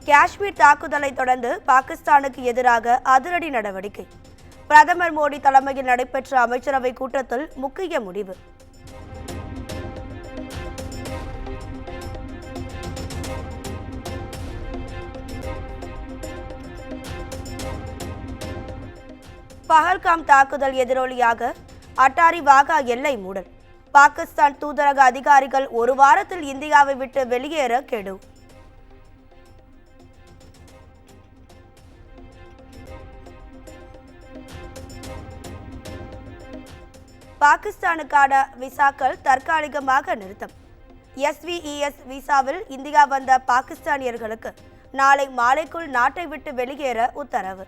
காஷ்மீர் தாக்குதலை தொடர்ந்து பாகிஸ்தானுக்கு எதிராக அதிரடி நடவடிக்கை. பிரதமர் மோடி தலைமையில் நடைபெற்ற அமைச்சரவை கூட்டத்தில் முக்கிய முடிவு. பஹல்காம் தாக்குதல் எதிரொலியாக அட்டாரி வாகா எல்லை மூடல். பாகிஸ்தான் தூதரக அதிகாரிகள் ஒரு வாரத்தில் இந்தியாவை விட்டு வெளியேற கெடு. பாகிஸ்தானுக்கான விசாக்கள் தற்காலிகமாக நிறுத்தம். SVES விசாவில் இந்தியா வந்த பாகிஸ்தானியர்களுக்கு நாளை மாலைக்குள் நாட்டை விட்டு வெளியேற உத்தரவு.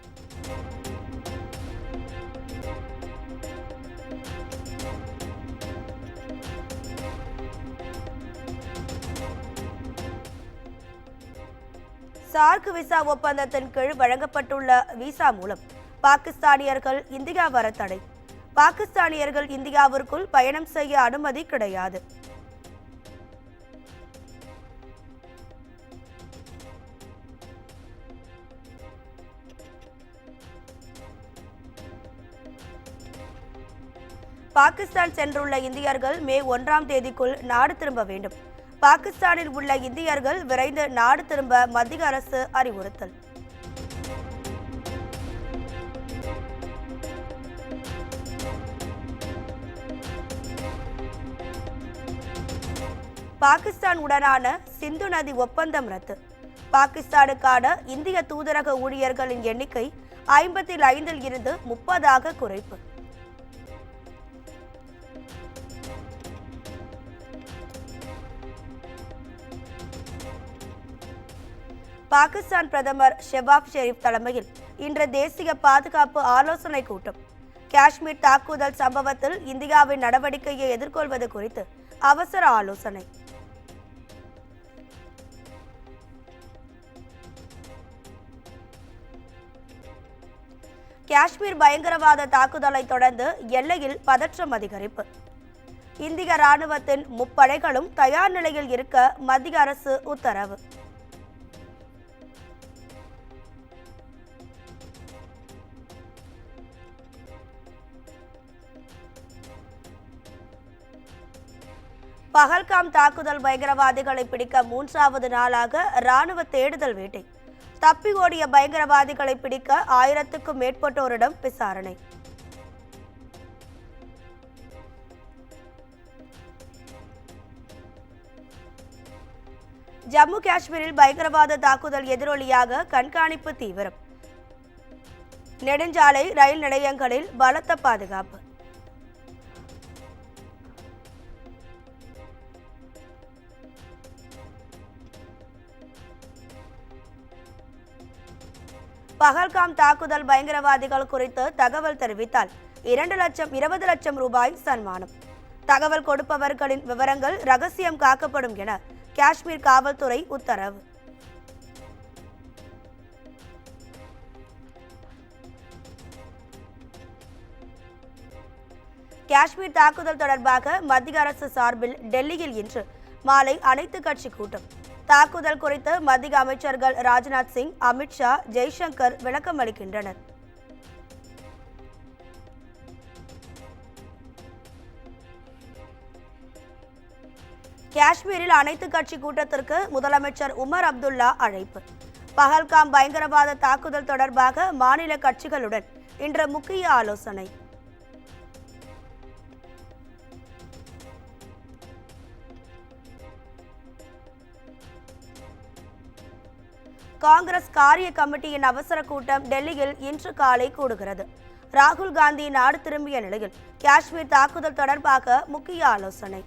சார்க் விசா ஒப்பந்தத்தின் கீழ் வழங்கப்பட்டுள்ள விசா மூலம் பாகிஸ்தானியர்கள் இந்தியா வர தடை. பாகிஸ்தானியர்கள் இந்தியாவிற்குள் பயணம் செய்ய அனுமதி கிடையாது. பாகிஸ்தான் சென்றுள்ள இந்தியர்கள் மே 1ஆம் தேதிக்குள் நாடு திரும்ப வேண்டும். பாகிஸ்தானில் உள்ள இந்தியர்கள் விரைந்து நாடு திரும்ப மத்திய அரசு அறிவுறுத்தல். பாகிஸ்தான் உடனான சிந்து நதி ஒப்பந்தம் ரத்து. பாகிஸ்தானுக்கான இந்திய தூதரக ஊழியர்களின் எண்ணிக்கை 55 இருந்து 30 குறைப்பு. பாகிஸ்தான் பிரதமர் ஷெபாஸ் ஷெரீப் தலைமையில் இன்று தேசிய பாதுகாப்பு ஆலோசனை கூட்டம். காஷ்மீர் தாக்குதல் சம்பவத்தில் இந்தியாவின் நடவடிக்கையை எதிர்கொள்வது குறித்து அவசர ஆலோசனை. காஷ்மீர் பயங்கரவாத தாக்குதலை தொடர்ந்து எல்லையில் பதற்றம் அதிகரிப்பு. இந்திய ராணுவத்தின் முப்படைகளும் தயார் நிலையில் இருக்க மத்திய அரசு உத்தரவு. பஹல்காம் தாக்குதல் பயங்கரவாதிகளை பிடிக்க 3வது நாளாக ராணுவ தேடுதல் வேட்டை. தப்பி ஓடிய பயங்கரவாதிகளை பிடிக்க 1000க்கும் மேற்பட்டோரிடம் விசாரணை. ஜம்மு காஷ்மீரில் பயங்கரவாத தாக்குதல் எதிரொலியாக கண்காணிப்பு தீவிரம். நெடுஞ்சாலை ரயில் நிலையங்களில் பலத்த பாதுகாப்பு. பஹல்காம் தாக்குதல் பயங்கரவாதிகள் குறித்து தகவல் தெரிவித்தால் 20 லட்சம் ரூபாய் சன்மானம். தகவல் கொடுப்பவர்களின் விவரங்கள் ரகசியம் காக்கப்படும் என காஷ்மீர் காவல்துறை உத்தரவு. காஷ்மீர் தாக்குதல் தொடர்பாக மத்திய அரசு சார்பில் டெல்லியில் இன்று மாலை அனைத்து கட்சி கூட்டம். தாக்குதல் குறித்து மத்திய அமைச்சர்கள் ராஜ்நாத் சிங், அமித்ஷா, ஜெய்சங்கர் விளக்கம் அளிக்கின்றனர். காஷ்மீரில் அனைத்து கட்சி கூட்டத்திற்கு முதலமைச்சர் உமர் அப்துல்லா அழைப்பு. பஹல்காம் பயங்கரவாத தாக்குதல் தொடர்பாக மாநில கட்சிகளுடன் இன்று முக்கிய ஆலோசனை. காங்கிரஸ் காரிய கமிட்டியின் அவசர கூட்டம் டெல்லியில் இன்று காலை கூடுகிறது. ராகுல் காந்தி நாடு திரும்பிய நிலையில் காஷ்மீர் தாக்குதல் தொடர்பாக முக்கிய ஆலோசனை.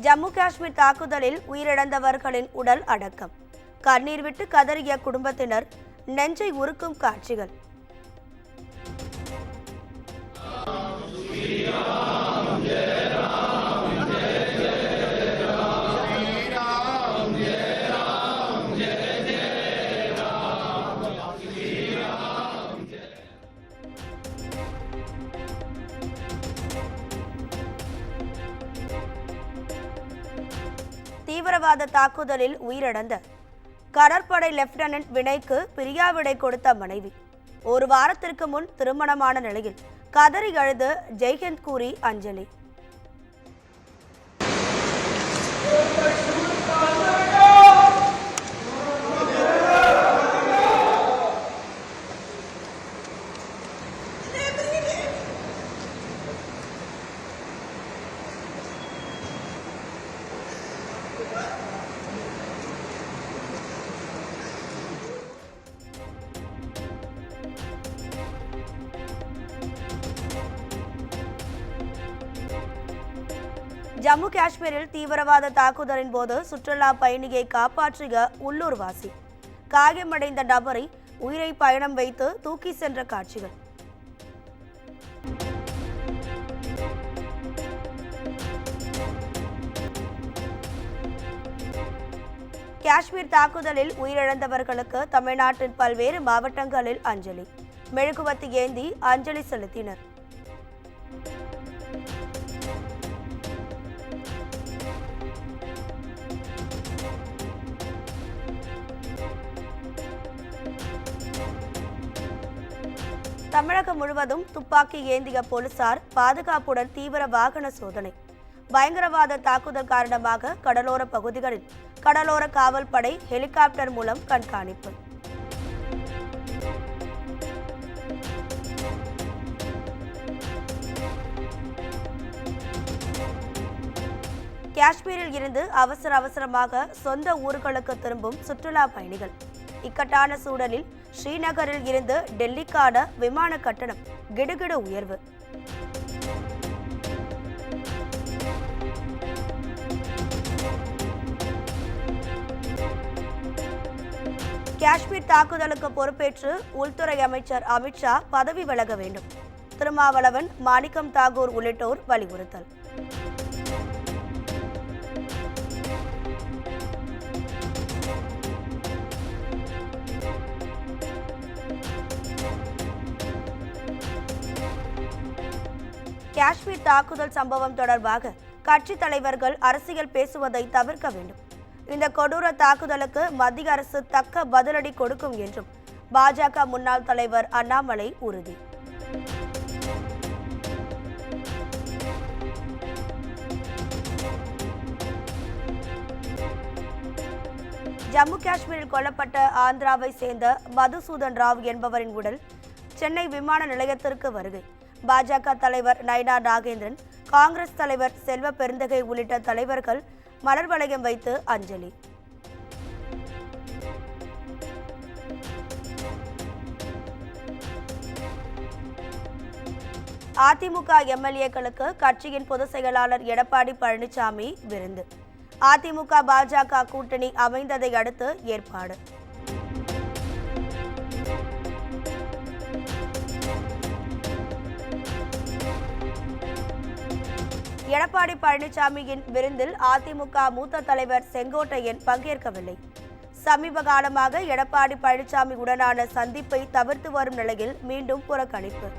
ஜம்மு காஷ்மீர் தாக்குதலில் உயிரிழந்தவர்களின் உடல் அடக்கம். கண்ணீர் விட்டு கதறிய குடும்பத்தினர். நெஞ்சை உருக்கும் காட்சிகள். தீவிரவாத தாக்குதலில் உயிரிழந்த கடற்படை லெப்டினன்ட் வினய்க்கு பிரியாவிடை கொடுத்த மனைவி. ஒரு வாரத்திற்கு முன் திருமணமான நிலையில் கதறி அழுது ஜெய்ஹிந்த் கூறி அஞ்சலி. ஜம்மு காஷ்மீரில் தீவிரவாத தாக்குதலின் போது சுற்றுலா பயணியை காப்பாற்றிய உள்ளூர்வாசி. காயமடைந்த நபரை உயிரை பயணம் வைத்து தூக்கி சென்ற காட்சிகள். காஷ்மீர் தாக்குதலில் உயிரிழந்தவர்களுக்கு தமிழ்நாட்டின் பல்வேறு மாவட்டங்களில் அஞ்சலி. மெழுகுவர்த்தி ஏந்தி அஞ்சலி செலுத்தினர். தமிழகம் முழுவதும் துப்பாக்கி ஏந்திய போலீசார் பாதுகாப்புடன் தீவிர வாகன சோதனை. பயங்கரவாத தாக்குதல் காரணமாக கடலோர பகுதிகளில் கடலோர காவல் படை ஹெலிகாப்டர் மூலம் கண்காணிப்பு. காஷ்மீரில் இருந்து அவசரமாக சொந்த ஊர்களுக்கு திரும்பும் சுற்றுலா பயணிகள். இக்கட்டான சூழலில் ஸ்ரீநகரில் இருந்து டெல்லிக்கான விமான கட்டணம் கிடுகிடு உயர்வு. காஷ்மீர் தாக்குதலுக்கு பொறுப்பேற்று உள்துறை அமைச்சர் அமித்ஷா பதவி விலக வேண்டும். திருமாவளவன், மாணிக்கம் தாகூர் உள்ளிட்டோர் வலியுறுத்தல். காஷ்மீர் தாக்குதல் சம்பவம் தொடர்பாக கட்சித் தலைவர்கள் அரசியல் பேசுவதை தவிர்க்க வேண்டும். இந்த கொடூர தாக்குதலுக்கு மத்திய அரசு தக்க பதிலடி கொடுக்கும் என்றும் பாஜக முன்னாள் தலைவர் அண்ணாமலை உறுதி. ஜம்மு காஷ்மீரில் கொல்லப்பட்ட ஆந்திராவை சேர்ந்த மதுசூதன் ராவ் என்பவரின் உடல் சென்னை விமான நிலையத்திற்கு வருகை. பாஜக தலைவர் நைனா நாகேந்திரன், காங்கிரஸ் தலைவர் செல்வ பெருந்தகை உள்ளிட்ட தலைவர்கள் மலர் வளையம் வைத்து அஞ்சலி. அதிமுக எம்எல்ஏக்களுக்கு கட்சியின் பொதுச் செயலாளர் எடப்பாடி பழனிசாமி விருந்து. அதிமுக பாஜக கூட்டணி அமைந்ததை அடுத்து ஏற்பாடு. எடப்பாடி பழனிசாமியின் விருந்தில் அதிமுக மூத்த தலைவர் செங்கோட்டையன் பங்கேற்கவில்லை. சமீப காலமாக எடப்பாடி பழனிசாமி உடனான சந்திப்பை தவிர்த்து வரும் நிலையில் மீண்டும் புறக்கணிப்பு.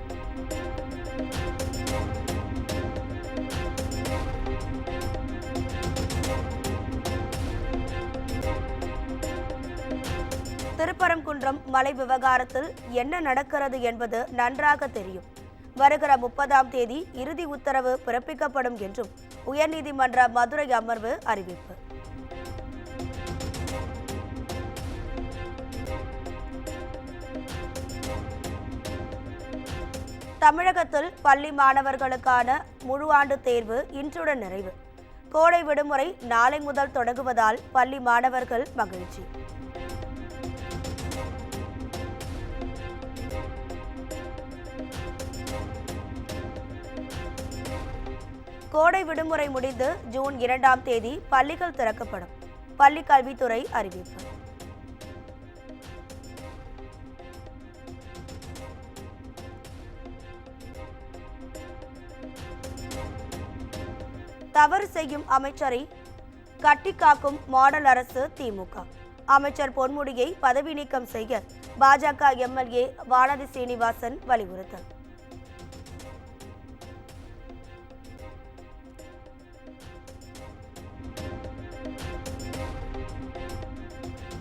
திருப்பரங்குன்றம் மலை விவகாரத்தில் என்ன நடக்கிறது என்பது நன்றாக தெரியும். வருகிற 30ஆம் தேதி இறுதி உத்தரவு பிறப்பிக்கப்படும் என்றும் உயர்நீதிமன்ற மதுரை அமர்வு அறிவிப்பு. தமிழகத்தில் பள்ளி மாணவர்களுக்கான முழு ஆண்டு தேர்வு இன்றுடன் நிறைவு. கோடை விடுமுறை நாளை முதல் தொடங்குவதால் பள்ளி மாணவர்கள் மகிழ்ச்சி. கோடை விடுமுறை முடிந்து ஜூன் 2ஆம் தேதி பள்ளிகள் திறக்கப்படும். பள்ளி கல்வித்துறை அறிவிப்பு. தவறு செய்யும் அமைச்சரை கட்டிக்காக்கும் மாடல் அரசு திமுக. அமைச்சர் பொன்முடியை பதவி நீக்கம் செய்ய பாஜக எம்எல்ஏ வானதி சீனிவாசன் வலியுறுத்தல்.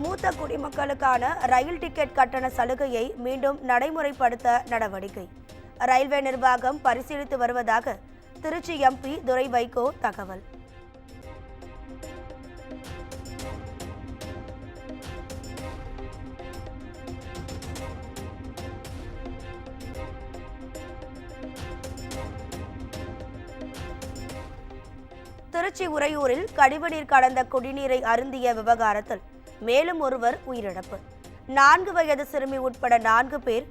மூத்த குடிமக்களுக்கான ரயில் டிக்கெட் கட்டண சலுகையை மீண்டும் நடைமுறைப்படுத்த நடவடிக்கை. ரயில்வே நிர்வாகம் பரிசீலித்து வருவதாக திருச்சி எம்பி துரை வைகோ தகவல். திருச்சி உறையூரில் கழிவுநீர் கலந்த குடிநீரை அருந்திய விவகாரத்தில் மேலும் ஒருவர் உயிரிழப்பு. 4 வயது சிறுமி உட்பட 4 பேர்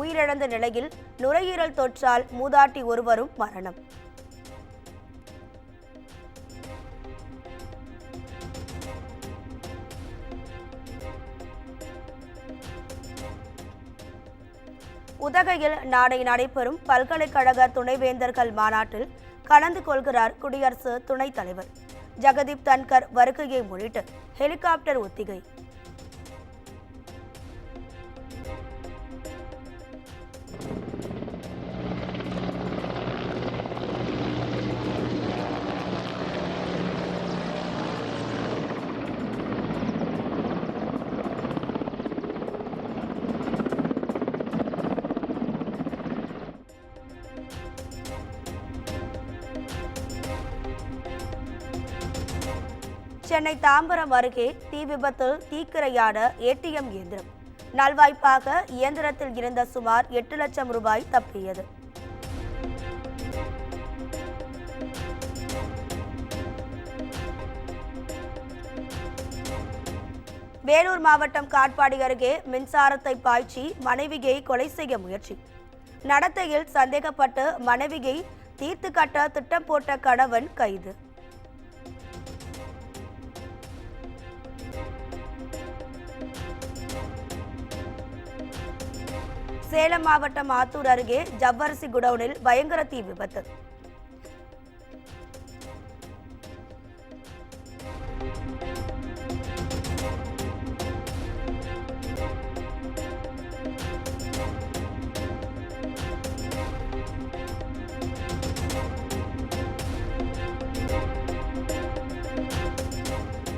உயிரிழந்த நிலையில் நுரையீரல் தொற்றால் மூதாட்டி ஒருவரும் மரணம். உதகையில் நாளை நடைபெறும் பல்கலைக்கழக துணைவேந்தர்கள் மாநாட்டில் கலந்து கொள்கிறார் குடியரசு துணைத் தலைவர். ஜெகதீப் தன்கர் வருகையை முன்னிட்டு ஹெலிகாப்டர் ஒத்திகை. சென்னை தாம்பரம் அருகே தீ விபத்தில் தீக்கிரையான ஏடிஎம் இயந்திரம். நல்வாய்ப்பாக இயந்திரத்தில் இருந்த சுமார் 8 லட்சம் ரூபாய் தப்பியது. வேலூர் மாவட்டம் காட்பாடி அருகே மின்சாரத்தை பாய்ச்சி மனைவியை கொலை செய்ய முயற்சி. நடத்தையில் சந்தேகப்பட்டு மனைவியை தீர்த்து கட்ட திட்டம் போட்ட கணவன் கைது. சேலம் மாவட்டம் ஆத்தூர் அருகே ஜவ்வரிசி குடவுனில் பயங்கர தீ விபத்து.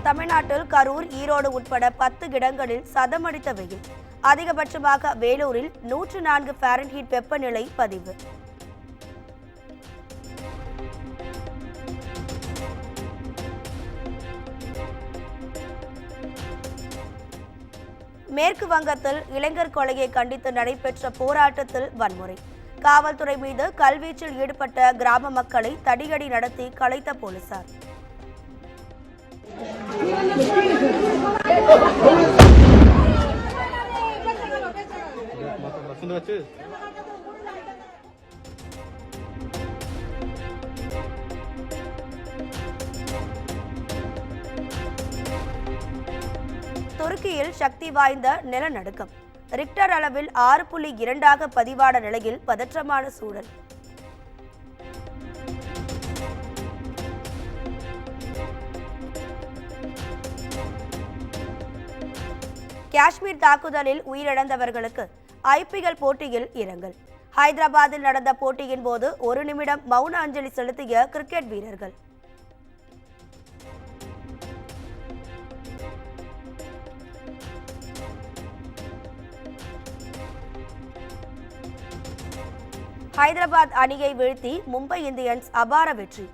தமிழ்நாட்டில் கரூர், ஈரோடு உட்பட 10 இடங்களில் சதமடித்த வெயில். அதிகபட்சமாக வேலூரில் 104 ஃபாரன்ஹீட் வெப்பநிலை பதிவு. மேற்கு வங்கத்தில் இளைஞர் கொலையை கண்டித்து நடைபெற்ற போராட்டத்தில் வன்முறை. காவல்துறை மீது கல்வீச்சில் ஈடுபட்ட கிராம மக்களை தடியடி நடத்தி கலைத்த போலீசார். துருக்கியில் சக்தி வாய்ந்த நிலநடுக்கம். ரிக்டர் அளவில் 6.2 பதிவான நிலையில் பதற்றமான சூழல். காஷ்மீர் தாக்குதலில் உயிரிழந்தவர்களுக்கு ஐபிஎல் போட்டியில் இரங்கல். ஹைதராபாத்தில் நடந்த போட்டியின் போது 1 நிமிடம் மௌன அஞ்சலி செலுத்திய கிரிக்கெட் வீரர்கள். ஹைதராபாத் அணியை வீழ்த்தி மும்பை இந்தியன்ஸ் அபார வெற்றி.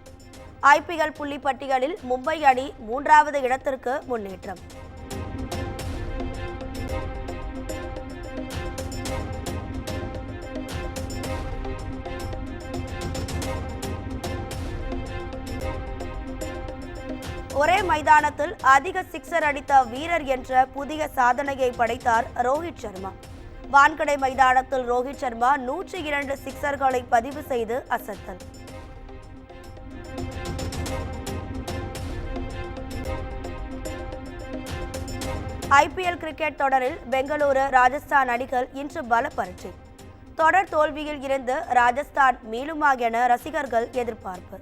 ஐபிஎல் புள்ளி பட்டியலில் மும்பை அணி 3வது இடத்திற்கு முன்னேற்றம். ஒரே மைதானத்தில் அதிக சிக்ஸர் அடித்த வீரர் என்ற புதிய சாதனையை படைத்தார் ரோஹித் சர்மா. வான்கடை மைதானத்தில் ரோஹித் சர்மா 102 சிக்ஸர்களை பதிவு செய்து அசத்தல். ஐபிஎல் கிரிக்கெட் தொடரில் பெங்களூரு, ராஜஸ்தான் அணிகள் இன்று பல பரீட்சை. தொடர் தோல்வியில் இருந்து ராஜஸ்தான் மீளுமா என ரசிகர்கள் எதிர்பார்ப்பு.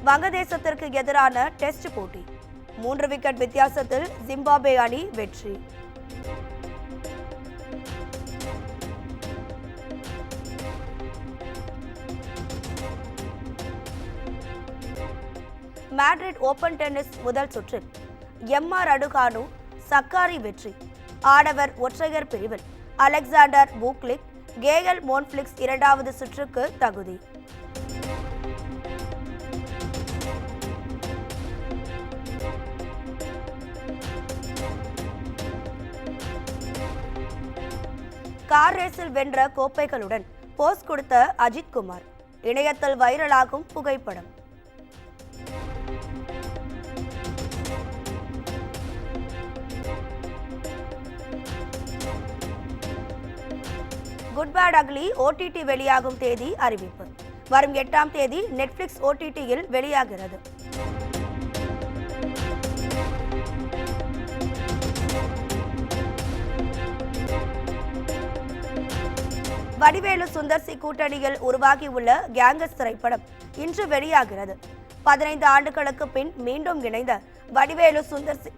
வங்கதேசத்திற்கு எதிரான டெஸ்ட் போட்டி 3 விக்கெட் வித்தியாசத்தில் ஜிம்பாப்வே அணி வெற்றி. மேட்ரிட் ஓபன் டென்னிஸ் முதல் சுற்றில் எம்ஆர் ரடுகானு சக்காரி வெற்றி. ஆடவர் ஒற்றையர் பிரிவில் அலெக்சாண்டர் பூக்லிக் கேயல் மோன்ஃபிளிக்ஸ் இரண்டாவது சுற்றுக்கு தகுதி. கார் ரேஸில் வென்ற கோப்பைகளுடன் போஸ் கொடுத்த அஜித் குமார். இணையத்தில் வைரலாகும் புகைப்படம். குட் பேட் அக்லி ஓடிடி வெளியாகும் தேதி அறிவிப்பு. வரும் 8ஆம் தேதி நெட்ஃபிளிக்ஸ் ஓடிடியில் வெளியாகிறது. வடிவேலு சுந்தர்சி கூட்டணியில் உருவாகியுள்ள கேங்கஸ் திரைப்படம் இன்று வெளியாகிறது. 15 ஆண்டுகளுக்கு பின் மீண்டும் இணைந்த வடிவேலு சுந்தர்சி